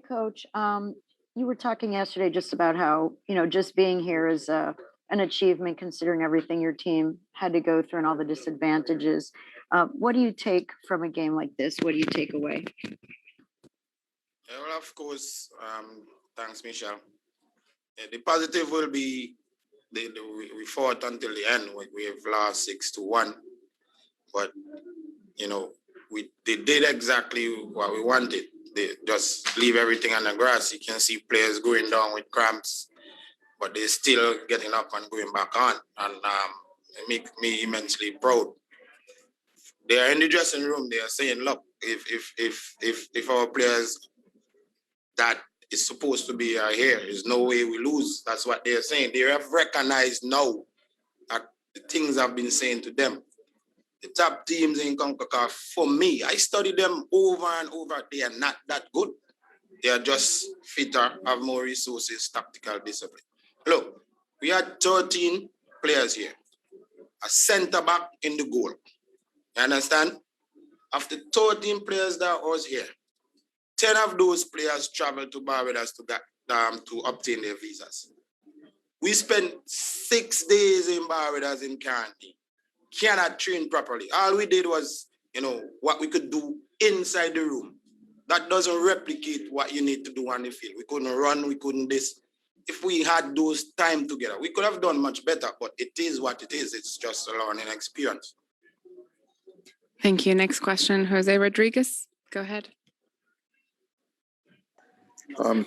Coach, you were talking yesterday just about how, just being here is an achievement considering everything your team had to go through and all the disadvantages. What do you take from a game like this? What do you take away? Yeah, well, of course, thanks, Michelle. The positive will be we fought until the end. We have lost 6-1, but they did exactly what we wanted. They just leave everything on the grass. You can see players going down with cramps, but they're still getting up and going back on, and it makes me immensely proud. They are in the dressing room. They are saying, "Look, if our players that is supposed to be here, there's no way we lose." That's what they are saying. They have recognized now that the things I've been saying to them. The top teams in CONCACAF, for me, I study them over and over. They are not that good. They are just fitter, have more resources, tactical discipline. Look, we had 13 players here. A center back in the goal. You understand? After 13 players that was here, 10 of those players traveled to Barbados to obtain their visas. We spent 6 days in Barbados in quarantine. Cannot train properly. All we did was, what we could do inside the room. That doesn't replicate what you need to do on the field. We couldn't run, we couldn't this. If we had those time together, we could have done much better, but it is what it is. It's just a learning experience. Thank you. Next question, Jose Rodriguez. Go ahead.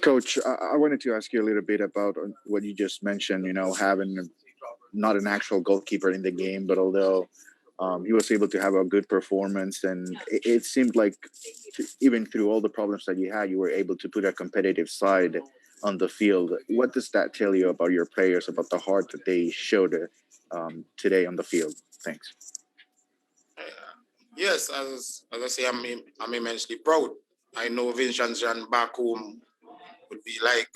Coach, I wanted to ask you a little bit about what you just mentioned, having not an actual goalkeeper in the game, but although he was able to have a good performance, and it seemed like even through all the problems that you had, you were able to put a competitive side on the field. What does that tell you about your players, about the heart that they showed today on the field? Thanks. Yes, as I say, I'm immensely proud. I know Vincent back home would be like,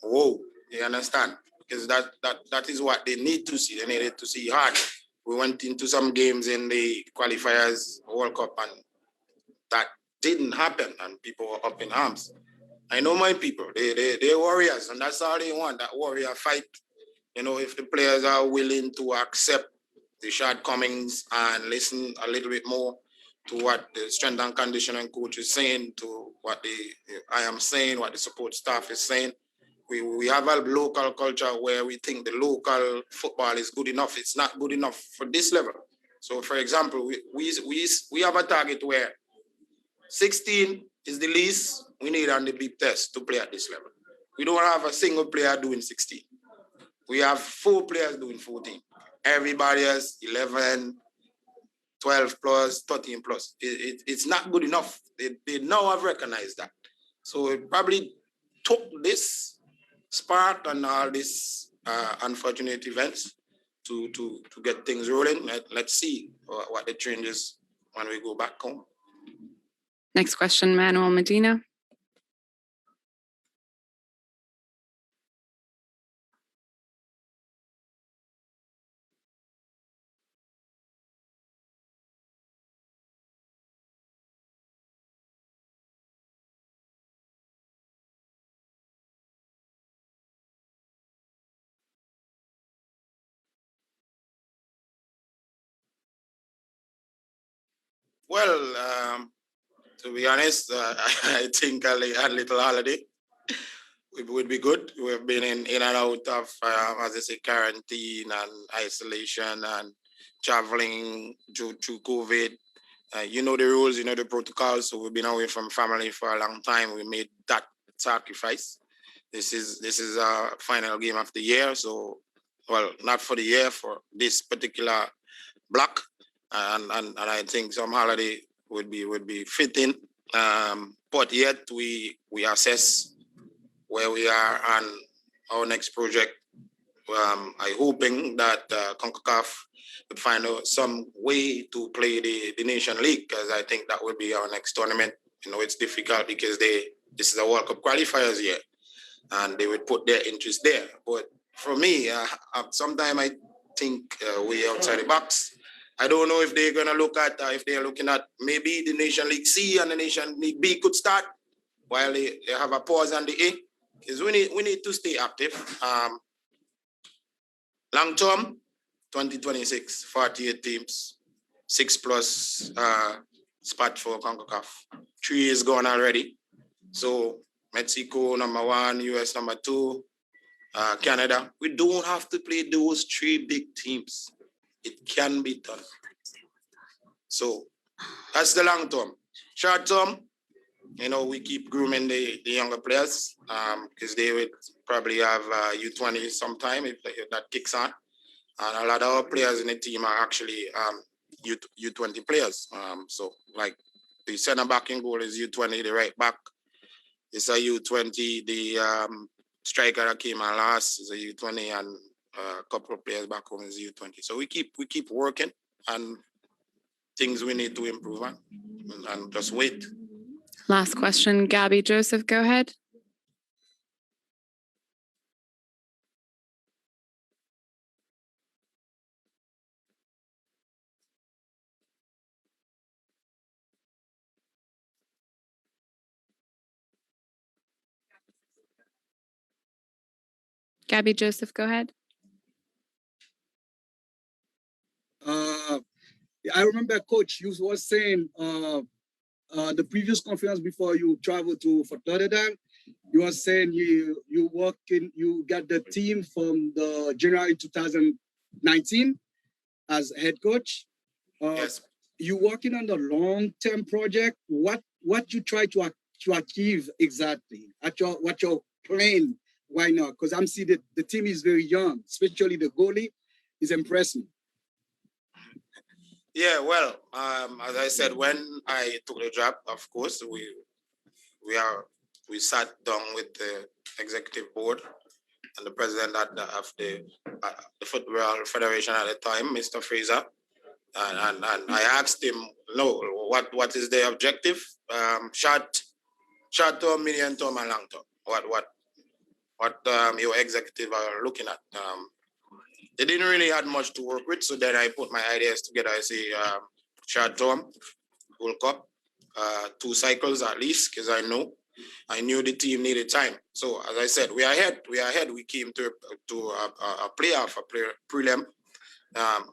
whoa, you understand? Because that is what they need to see. They needed to see hard. We went into some games in the qualifiers, World Cup, and that didn't happen, and people were up in arms. I know my people, they're warriors, and that's all they want, that warrior fight. If the players are willing to accept the shortcomings and listen a little bit more to what the strength and conditioning coach is saying, to what I am saying, what the support staff is saying. We have a local culture where we think the local football is good enough. It's not good enough for this level. So, for example, we have a target where 16 is the least we need on the beep test to play at this level. We don't have a single player doing 16. We have 4 players doing 14. Everybody else 11, 12 plus, 13 plus. It's not good enough. They now have recognized that. So it probably took this spark and all these unfortunate events to get things rolling. Let's see what the changes when we go back home. Next question, Manuel Medina. Well, to be honest, I think a little holiday would be good. We've been in and out of, as I say, quarantine and isolation and traveling through COVID. You know the rules, you know the protocols. So we've been away from family for a long time. We made that sacrifice. This is our final game of the year. So, well, not for the year, for this particular block. And I think some holiday would be fitting. But yet we assess where we are on our next project. I'm hoping that CONCACAF would find some way to play the Nation League, because I think that would be our next tournament. It's difficult because this is a World Cup qualifiers year, and they would put their interest there. But for me, sometimes I think way outside the box. I don't know if they're going to look at, if they're looking at maybe the Nation League C and the Nation League B could start while they have a pause on the A, is we need to stay active. Long term, 2026, 48 teams, 6+ spot for CONCACAF. 3 is gone already. So Mexico #1, US #2, Canada. We don't have to play those 3 big teams. It can be done. So that's the long term. Short term, we keep grooming the younger players because they would probably have U20 sometime if that kicks on. And a lot of our players in the team are actually U20 players. So like the center back in goal is U20, the right back is a U20, the striker that came on last is a U20, and a couple of players back home is U20. So we keep working and things we need to improve on and just wait. Last question, Gabby Joseph, go ahead. Gabby Joseph, go ahead. I remember, Coach, you was saying the previous conference before you traveled to Fort Lauderdale, you were saying you got the team from the January 2019 as head coach. Yes. You working on the long-term project. What you try to achieve exactly? What your plan right now? Because I'm seeing that the team is very young, especially the goalie is impressive. Yeah, well, as I said, when I took the job, of course, we sat down with the executive board and the president of the Football Federation at the time, Mr. Fraser, and I asked him, what is the objective? Short term, medium term, and long term. What your executive are looking at? They didn't really have much to work with, so then I put my ideas together. I say short term, World Cup, 2 cycles at least, because I knew the team needed time. So as I said, we are ahead. We came to a playoff, a prelim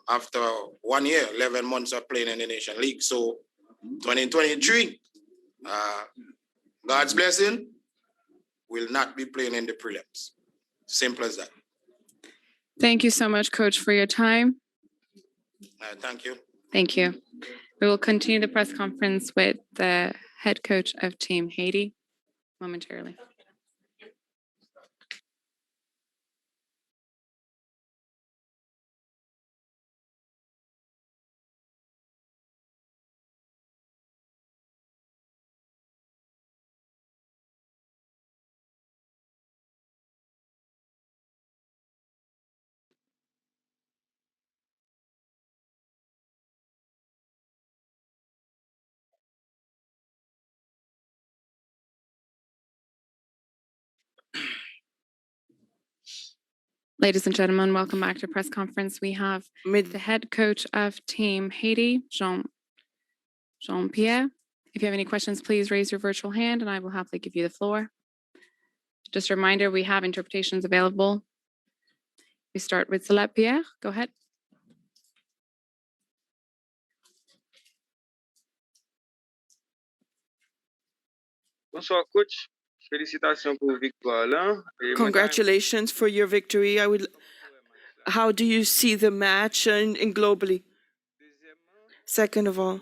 after 1 year, 11 months of playing in the Nation League. So 2023, God's blessing, will not be playing in the prelims. Simple as that. Thank you so much, Coach, for your time. Thank you. Thank you. We will continue the press conference with the head coach of Team Haiti momentarily. Ladies and gentlemen, welcome back to press conference. We have the head coach of Team Haiti, Jean-Pierre. If you have any questions, please raise your virtual hand and I will happily give you the floor. Just a reminder, we have interpretations available. We start with Celeste Pierre. Go ahead. Bonsoir, coach. Félicitations pour victoire là. Congratulations for your victory. How do you see the match and globally? Second of all,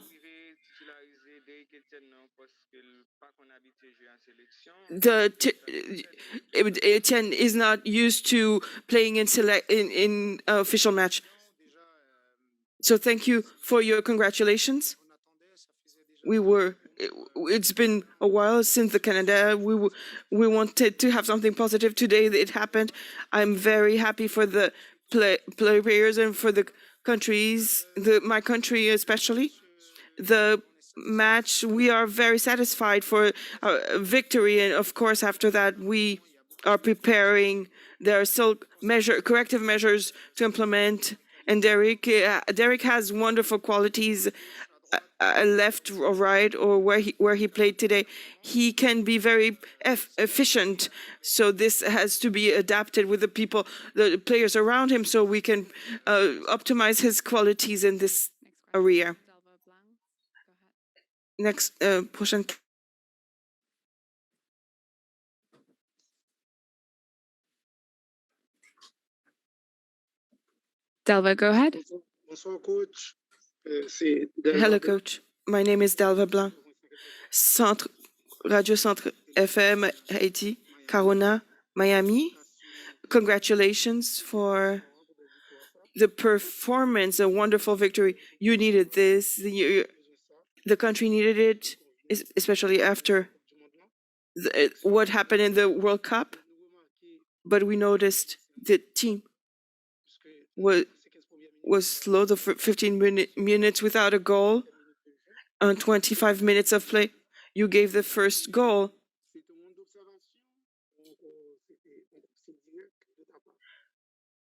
Etienne is not used to playing in official match. So thank you for your congratulations. It's been a while since the Canada. We wanted to have something positive today. It happened. I'm very happy for the players and for the countries, my country especially. The match, we are very satisfied for victory, and of course after that we are preparing. There are still corrective measures to implement. And Derek has wonderful qualities. left or right or where he played today, he can be very efficient. So this has to be adapted with the players around him, so we can optimize his qualities in this area. Next, prochaine. Delva, go ahead. Bonsoir, coach. Hello, coach. My name is Delva Blanc. Radio Centre FM, Haiti, Corona, Miami. Congratulations for the performance, a wonderful victory. You needed this. The country needed it, especially after what happened in the World Cup. But we noticed the team was slow the 15 minutes without a goal. On 25 minutes of play, you gave the first goal.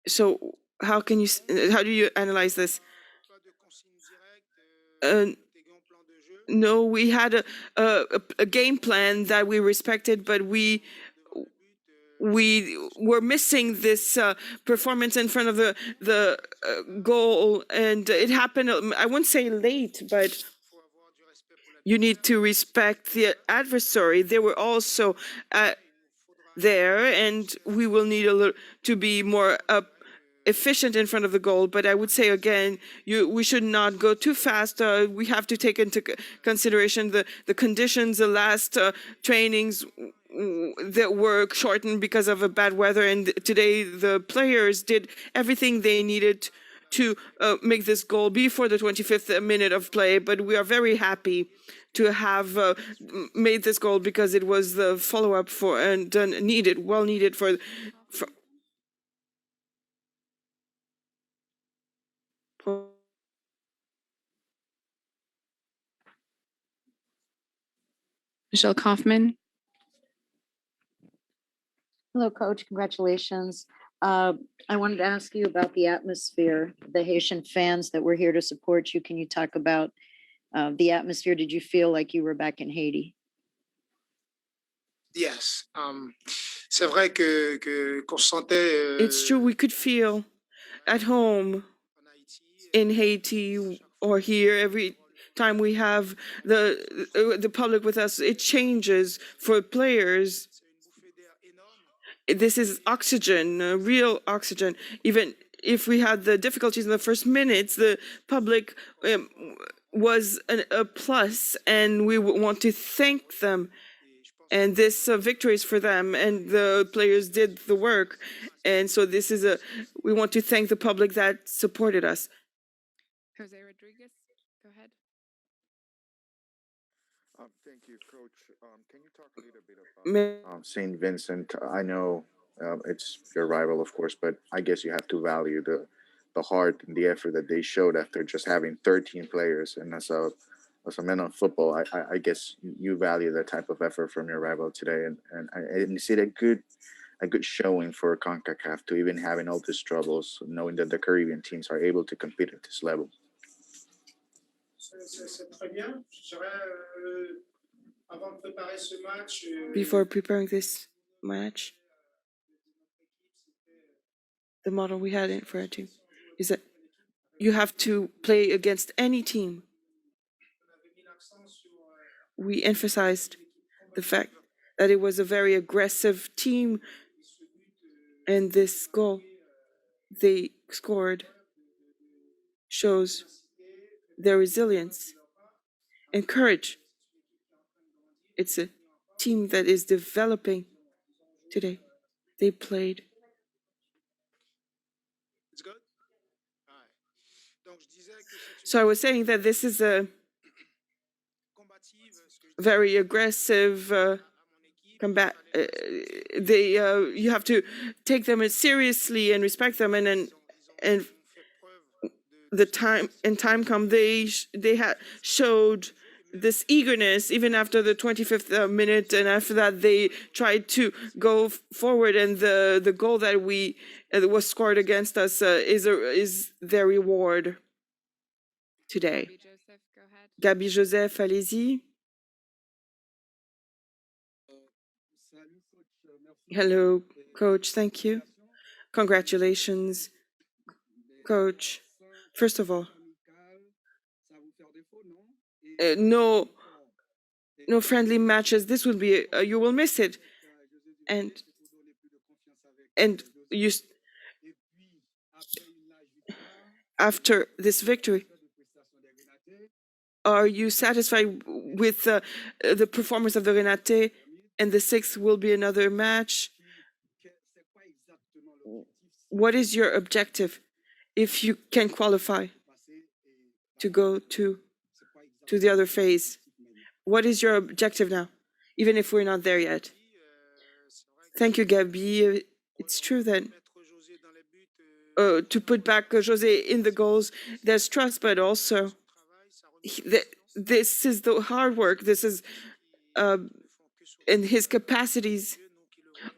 So how do you analyze this? No, we had a game plan that we respected, but we were missing this performance in front of the goal, and it happened. I wouldn't say late, but you need to respect the adversary. They were also there, and we will need to be more efficient in front of the goal. But I would say again, we should not go too fast. We have to take into consideration the conditions, the last trainings that were shortened because of a bad weather. And today the players did everything they needed to make this goal before the 25th minute of play. But we are very happy to have made this goal because it was the follow-up for and well needed for Michelle Kaufman. Hello, Coach. Congratulations. I wanted to ask you about the atmosphere, the Haitian fans that were here to support you. Can you talk about the atmosphere? Did you feel like you were back in Haiti? Yes. C'est vrai qu'on se sentait. It's true, we could feel at home in Haiti or here every time we have the public with us. It changes for players. This is oxygen, real oxygen. Even if we had the difficulties in the first minutes, the public was a plus, and we want to thank them. And this victory is for them, and the players did the work. And so this is we want to thank the public that supported us. Jose Rodriguez, go ahead. Thank you, Coach. Can you talk a little bit about St. Vincent? I know it's your rival, of course, but I guess you have to value the heart and the effort that they showed after just having 13 players. And as a man of football, I guess you value that type of effort from your rival today. And is it a good showing for CONCACAF to even having all these troubles, knowing that the Caribbean teams are able to compete at this level? Before preparing this match, the model we had for our team is that you have to play against any team. We emphasized the fact that it was a very aggressive team, and this goal they scored shows their resilience and courage. It's a team that is developing today. They played. It's good? All right. So I was saying that this is a very aggressive combat. You have to take them seriously and respect them, and the time come they had showed this eagerness even after the 25th minute, and after that they tried to go forward, and the goal that was scored against us is their reward today. Joseph, go ahead. Gabi Joseph, allez-y. Salut, coach. Merci. Hello, coach. Thank you. Congratulations, coach. First of all, Ça va vous faire défaut, non? no friendly matches. This will be you will miss it, and you after this victory, are you satisfied with the performance of the Renate? And the 6th will be another match. What is your objective if you can qualify to go to the other phase? What is your objective now, even if we're not there yet? Thank you, Gabi. It's true that to put back Jose in the goals, there's trust, but also this is the hard work. This is and his capacities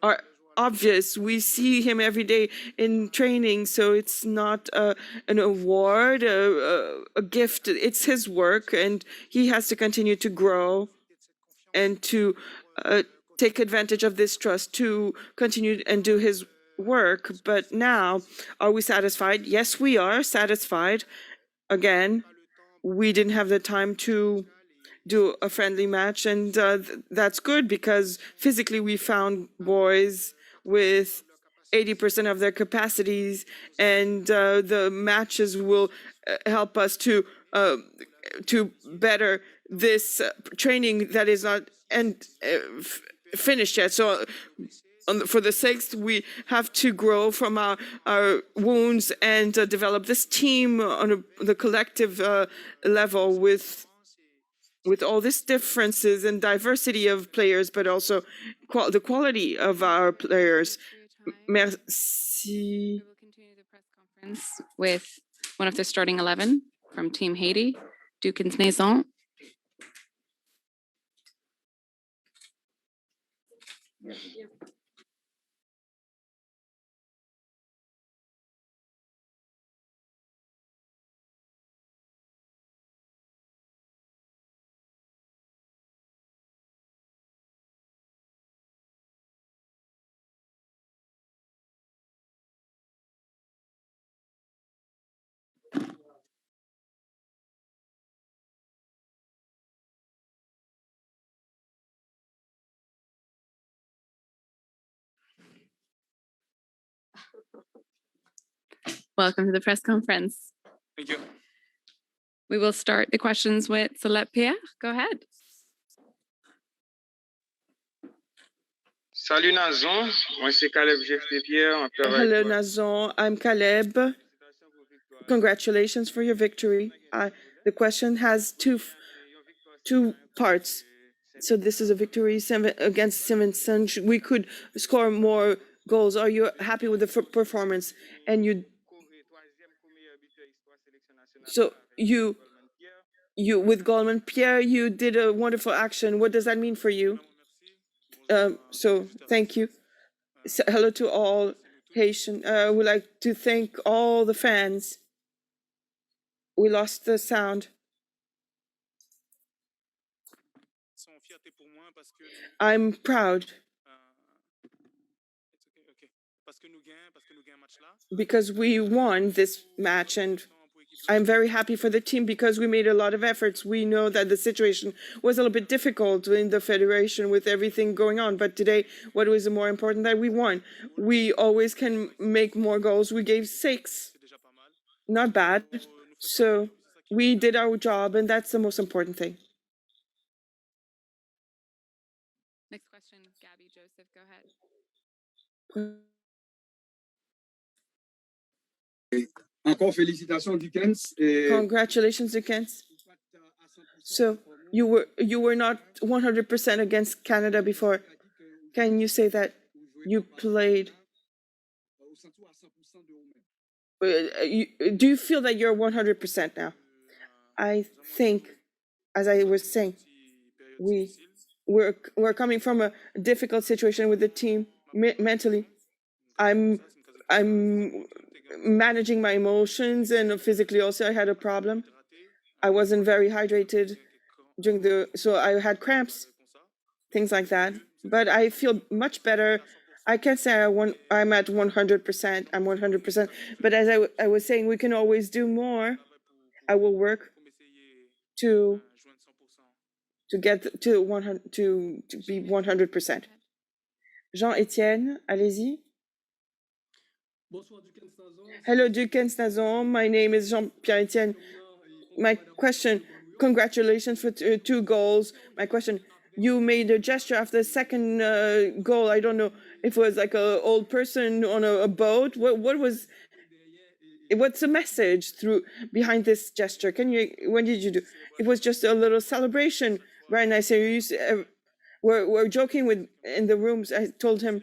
are obvious. We see him every day in training, so it's not an award, a gift. It's his work, and he has to continue to grow and to take advantage of this trust to continue and do his work. But now, are we satisfied? Yes, we are satisfied. Again, we didn't have the time to do a friendly match, and that's good because physically we found boys with 80% of their capacities, and the matches will help us to better this training that is not finished yet. So for the 6th, we have to grow from our wounds and develop this team on the collective level with all these differences and diversity of players, but also the quality of our players. Merci. We will continue the press conference with one of the starting 11 from Team Haiti, Dukins Naison. Welcome to the press conference. Thank you. We will start the questions with Celeste Pierre. Go ahead. Salut Nazon, moi c'est Caleb Pierre. Hello, Nazon. I'm Caleb. Congratulations for your victory. The question has two parts. So this is a victory against Vincent. We could score more goals. Are you happy with the performance? And you with Goldman Pierre, you did a wonderful action. What does that mean for you? So thank you. So, hello to all Haitian. I would like to thank all the fans. We lost the sound. I'm proud because we won this match, and I'm very happy for the team because we made a lot of efforts. We know that the situation was a little bit difficult in the federation with everything going on, but today, what was more important that we won? We always can make more goals. We gave 6, not bad. So we did our job, and that's the most important thing. Next question, Gabby Joseph, go ahead. Encore félicitations, Dukins. Congratulations, Dukins. So you were not 100% against Canada before. Can you say that you played? Do you feel that you're 100% now? I think, as I was saying, we're coming from a difficult situation with the team mentally. I'm managing my emotions, and physically also I had a problem. I wasn't very hydrated during so I had cramps, things like that. But I feel much better. I can't say I'm at 100%. I'm 100%. But as I was saying, we can always do more. I will work to get to 100 to be 100%. Jean-Étienne, allez-y. Hello, Duquesne Snazon. My name is Jean-Pierre Etienne. My question, congratulations for two goals. My question, you made a gesture after the second goal. I don't know if it was like an old person on a boat. What's the message behind this gesture? When did you do? It was just a little celebration. Very nice. We're joking in the rooms. I told him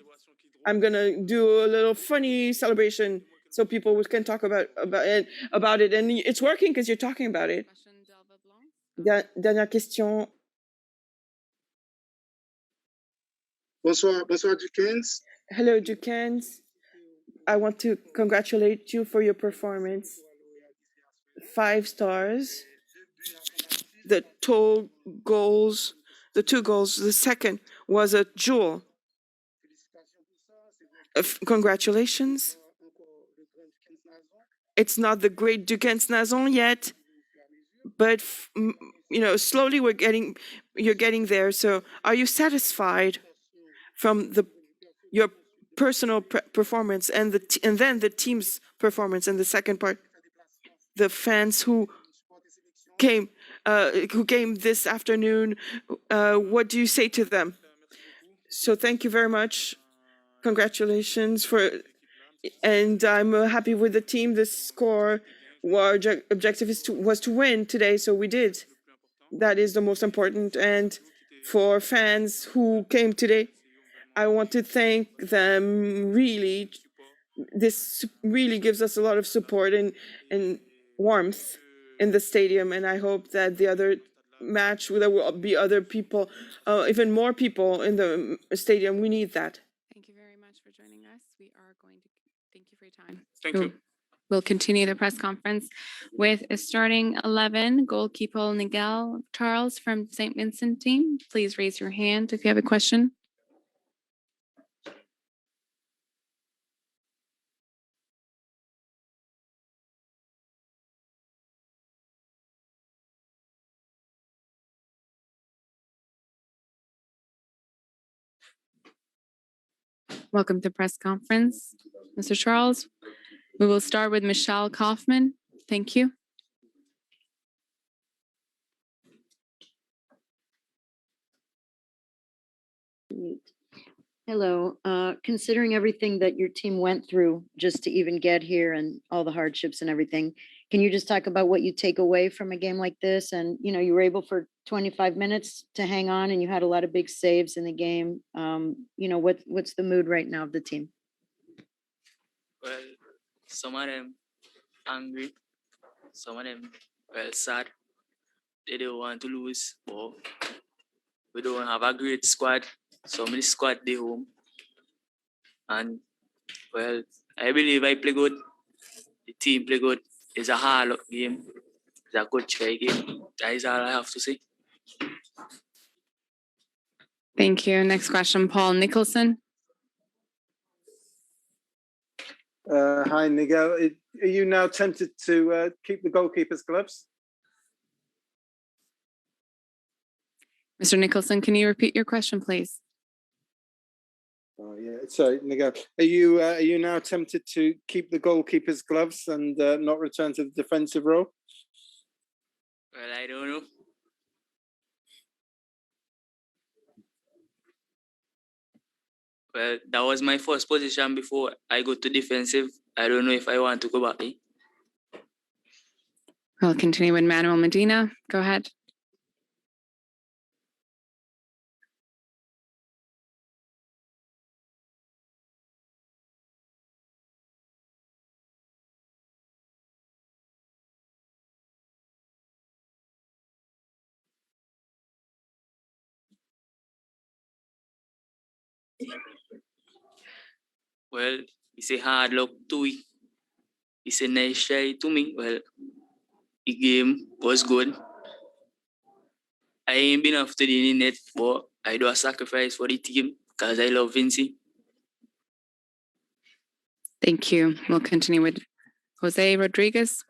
I'm gonna do a little funny celebration so people can talk about it, and it's working because you're talking about it. Dernière question. Bonsoir, Duquesne. Hello, Duquesne. I want to congratulate you for your performance. 5 stars. The two goals. The second was a jewel. Congratulations. It's not the great Duquesne Snazon yet, but slowly you're getting there. So, are you satisfied from your personal performance and then the team's performance in the second part? The fans who came this afternoon, what do you say to them? So, thank you very much. Congratulations and I'm happy with the team. The score, our objective was to win today, so we did. That is the most important. And for fans who came today, I want to thank them. Really, this really gives us a lot of support and warmth in the stadium. And I hope that the other match, there will be other people, even more people in the stadium. We need that. Thank you very much for joining us. We are going to thank you for your time. Thank you. We'll continue the press conference with a starting 11, goalkeeper Nigel Charles from St. Vincent team. Please raise your hand if you have a question. Welcome to press conference, Mr. Charles. We will start with Michelle Kaufman. Thank you. Hello. Considering everything that your team went through just to even get here and all the hardships and everything, can you just talk about what you take away from a game like this? And, you were able for 25 minutes to hang on and you had a lot of big saves in the game. What's the mood right now of the team? Well, some of them angry, some of them sad. They don't want to lose, but we don't have a great squad. So many squad they home. And well, I believe I play good. The team play good. It's a hard luck game. It's a good try game. That is all I have to say. Thank you. Next question, Paul Nicholson. Hi, Nigel. Are you now tempted to keep the goalkeeper's gloves? Mr. Nicholson, can you repeat your question, please? Oh, yeah. Sorry, Nigel. Are you now tempted to keep the goalkeeper's gloves and not return to the defensive role? Well, I don't know. Well, that was my first position before I go to defensive. I don't know if I want to go back. We'll continue with Manuel Medina. Go ahead. Well, it's a hard luck to me. It's a nice try to me. Well, the game was good. I ain't been enough today in the net, but I do a sacrifice for the team because I love Vincent. Thank you. We'll continue with Jose Rodriguez.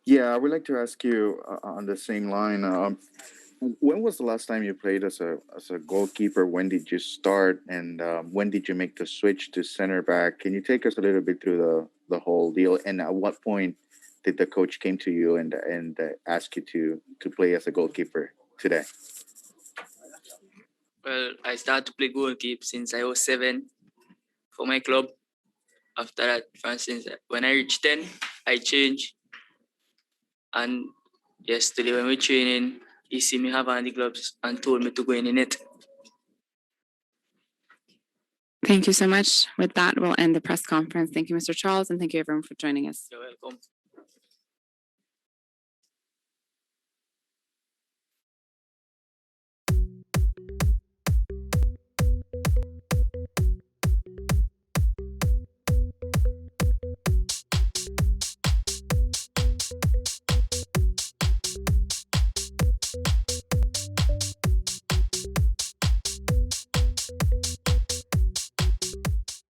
Yeah, I would like to ask you on the same line. When was the last time you played as a goalkeeper? When did you start, and when did you make the switch to center back? Can you take us a little bit through the whole deal? And at what point did the coach came to you and ask you to play as a goalkeeper today? Well, I started to play goalkeeper since I was 7 for my club. After that, for instance, when I reached 10, I changed. And yesterday when we training, he see me have on the gloves and told me to go in the net. Thank you so much. With that, we'll end the press conference. Thank you, Mr. Charles, and thank you everyone for joining us. You're welcome.